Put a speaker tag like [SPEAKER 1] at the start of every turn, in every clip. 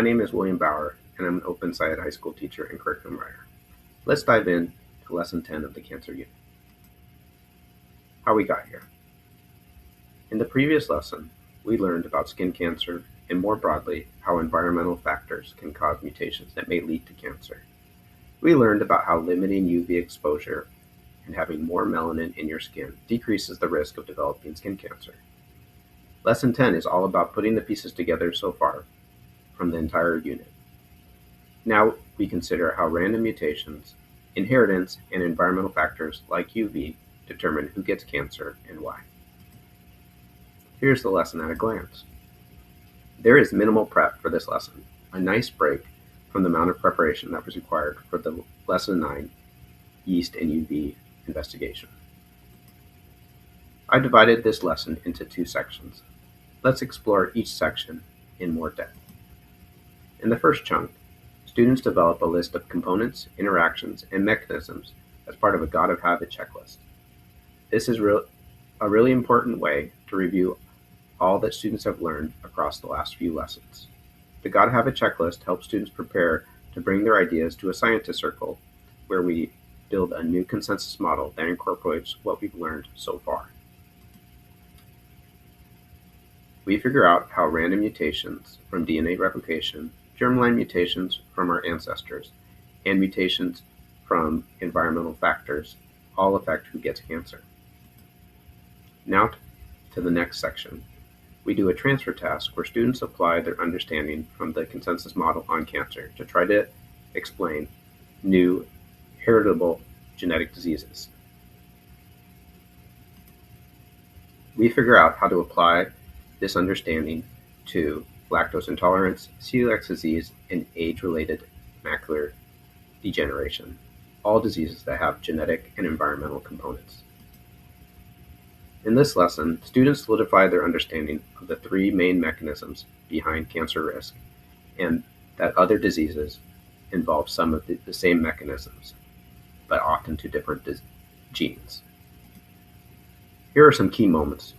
[SPEAKER 1] My name is William Bauer, and I'm an OpenSciEd high school teacher and curriculum writer. Let's dive in to Lesson 10 of the Cancer Unit. How we got here. In the previous lesson, we learned about skin cancer and more broadly, how environmental factors can cause mutations that may lead to cancer. We learned about how limiting UV exposure and having more melanin in your skin decreases the risk of developing skin cancer. Lesson 10 is all about putting the pieces together so far from the entire unit. Now we consider how random mutations, inheritance, and environmental factors like UV determine who gets cancer and why. Here's the lesson at a glance. There is minimal prep for this lesson, a nice break from the amount of preparation that was required for the Lesson 9 yeast and UV investigation. I divided this lesson into 2 sections. Let's explore each section in more depth. In the first chunk, students develop a list of components, interactions, and mechanisms as part of a God of Habit checklist. This is a really important way to review all that students have learned across the last few lessons. The God of Habit checklist helps students prepare to bring their ideas to a scientist circle where we build a new consensus model that incorporates what we've learned so far. We figure out how random mutations from DNA replication, germline mutations from our ancestors, and mutations from environmental factors all affect who gets cancer. Now to the next section. We do a transfer task where students apply their understanding from the consensus model on cancer to try to explain new heritable genetic diseases. We figure out how to apply this understanding to lactose intolerance, celiac disease, and age-related macular degeneration, all diseases that have genetic and environmental components. In this lesson, students solidify their understanding of the 3 main mechanisms behind cancer risk and that other diseases involve some of the same mechanisms, but often to different genes. Here are some key moments.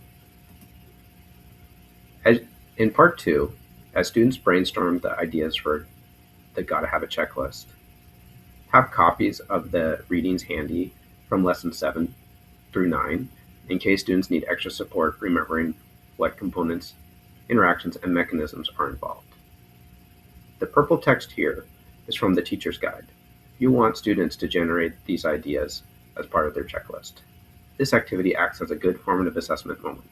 [SPEAKER 1] In part 2, as students brainstorm the ideas for the Gotta Have a checklist, have copies of the readings handy from Lesson 7 through 9 in case students need extra support remembering what components, interactions, and mechanisms are involved. The purple text here is from the teacher's guide. You want students to generate these ideas as part of their checklist. This activity acts as a good formative assessment moment.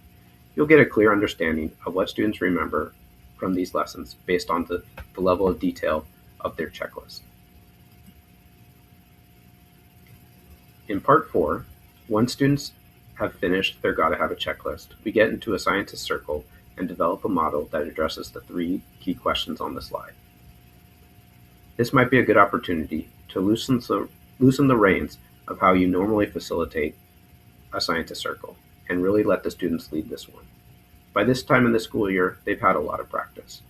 [SPEAKER 1] You'll get a clear understanding of what students remember from these lessons based on the level of detail of their checklist. In part 4, once students have finished their Gotta Have a checklist, we get into a scientist circle and develop a model that addresses the 3 key questions on the slide. This might be a good opportunity to loosen the reins of how you normally facilitate a scientist circle and really let the students lead this one. By this time in the school year, they've had a lot of practice.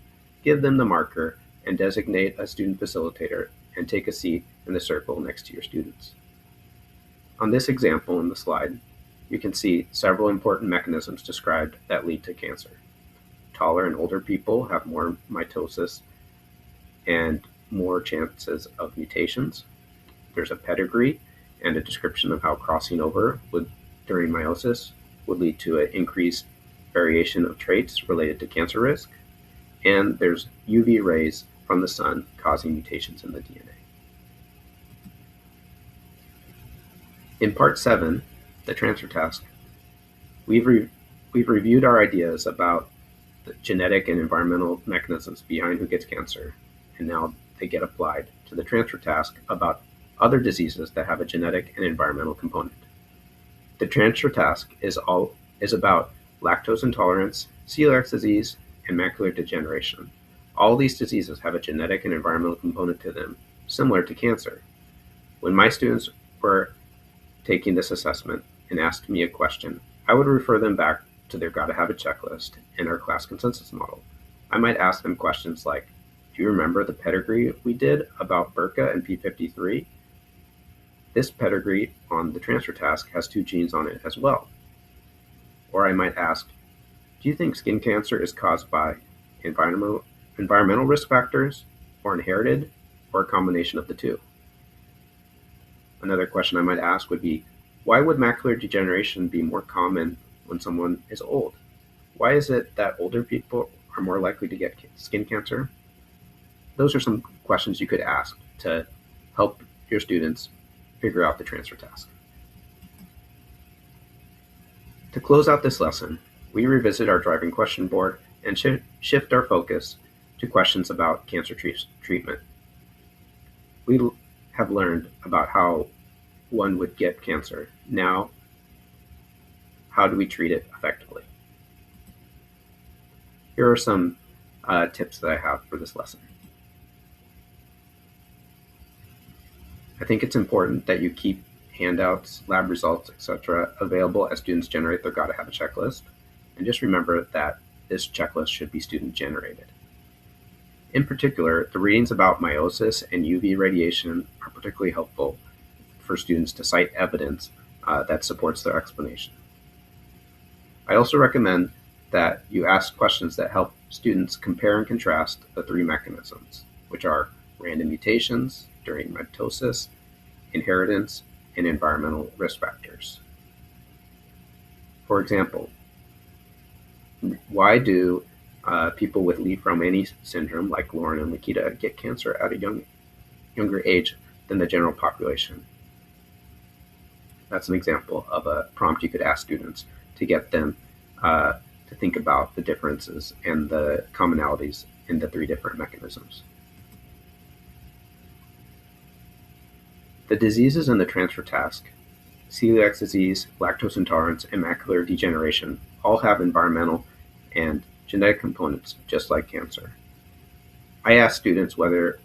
[SPEAKER 1] Give them the marker and designate a student facilitator and take a seat in the circle next to your students. On this example in the slide, you can see several important mechanisms described that lead to cancer. Taller and older people have more mitosis and more chances of mutations. There's a pedigree and a description of how crossing over during meiosis would lead to an increased variation of traits related to cancer risk. And there's UV rays from the sun causing mutations in the DNA. In part 7, the transfer task, we've reviewed our ideas about the genetic and environmental mechanisms behind who gets cancer, and now they get applied to the transfer task about other diseases that have a genetic and environmental component. The transfer task is about lactose intolerance, celiac disease, and macular degeneration. All these diseases have a genetic and environmental component to them, similar to cancer. When my students were taking this assessment and asked me a question, I would refer them back to their Gotta Have a checklist and our class consensus model. I might ask them questions like, do you remember the pedigree we did about BRCA and P53? This pedigree on the transfer task has 2 genes on it as well. Or I might ask, do you think skin cancer is caused by environmental environmental risk factors, or inherited, or a combination of the two? Another question I might ask would be, why would macular degeneration be more common when someone is old? Why is it that older people are more likely to get skin cancer? Those are some questions you could ask to help your students figure out the transfer task. To close out this lesson, we revisit our driving question board and shift our focus to questions about cancer treatment. We have learned about how one would get cancer. Now, how do we treat it effectively? Here are some tips that I have for this lesson. I think it's important that you keep handouts, lab results, etc. available as students generate their gotta have a checklist. And just remember that this checklist should be student generated. In particular, the readings about meiosis and UV radiation are particularly helpful for students to cite evidence that supports their explanation. I also recommend that you ask questions that help students compare and contrast the three mechanisms, which are random mutations during mitosis, inheritance, and environmental risk factors. For example, why do people with Li-Fraumeni syndrome, like Lauren and Lakita, get cancer at a younger age than the general population? That's an example of a prompt you could ask students to get them to think about the differences and the commonalities in the three different mechanisms. The diseases in the transfer task, celiac disease, lactose intolerance, and macular degeneration, all have environmental and genetic components, just like cancer. I asked students whether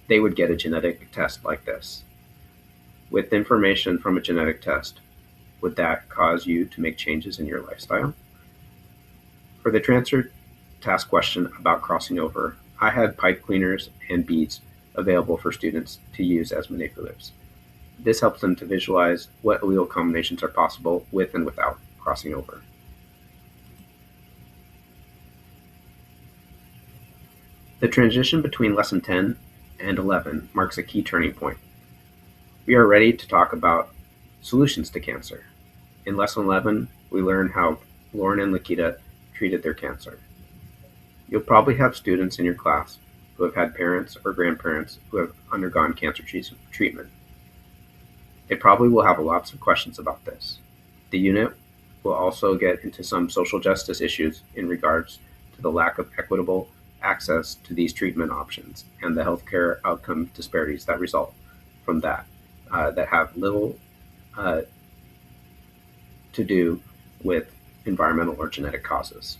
[SPEAKER 1] they would get a genetic test like this. With information from a genetic test, would that cause you to make changes in your lifestyle? For the transfer task question about crossing over, I had pipe cleaners and beads available for students to use as manipulatives. This helps them to visualize what allele combinations are possible with and without crossing over. The transition between Lesson 10 and 11 marks a key turning point. We are ready to talk about solutions to cancer. In Lesson 11, we learn how Lauren and Lakita treated their cancer. You'll probably have students in your class who have had parents or grandparents who have undergone cancer treatment. It probably will have lots of questions about this. The unit will also get into some social justice issues in regards to the lack of equitable access to these treatment options and the healthcare outcome disparities that result from that have little to do with environmental or genetic causes.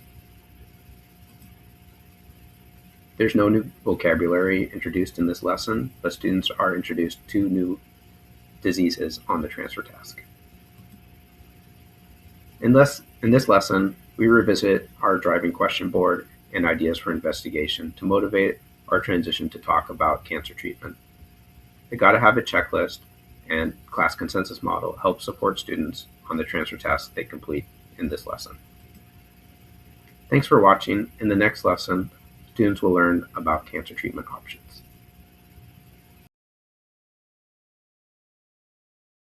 [SPEAKER 1] There's no new vocabulary introduced in this lesson, but students are introduced to new diseases on the transfer task. In this lesson, we revisit our driving question board and ideas for investigation to motivate our transition to talk about cancer treatment. The Gotta Have It checklist and class consensus model help support students on the transfer tasks they complete in this lesson. Thanks for watching. In the next lesson, students will learn about cancer treatment options.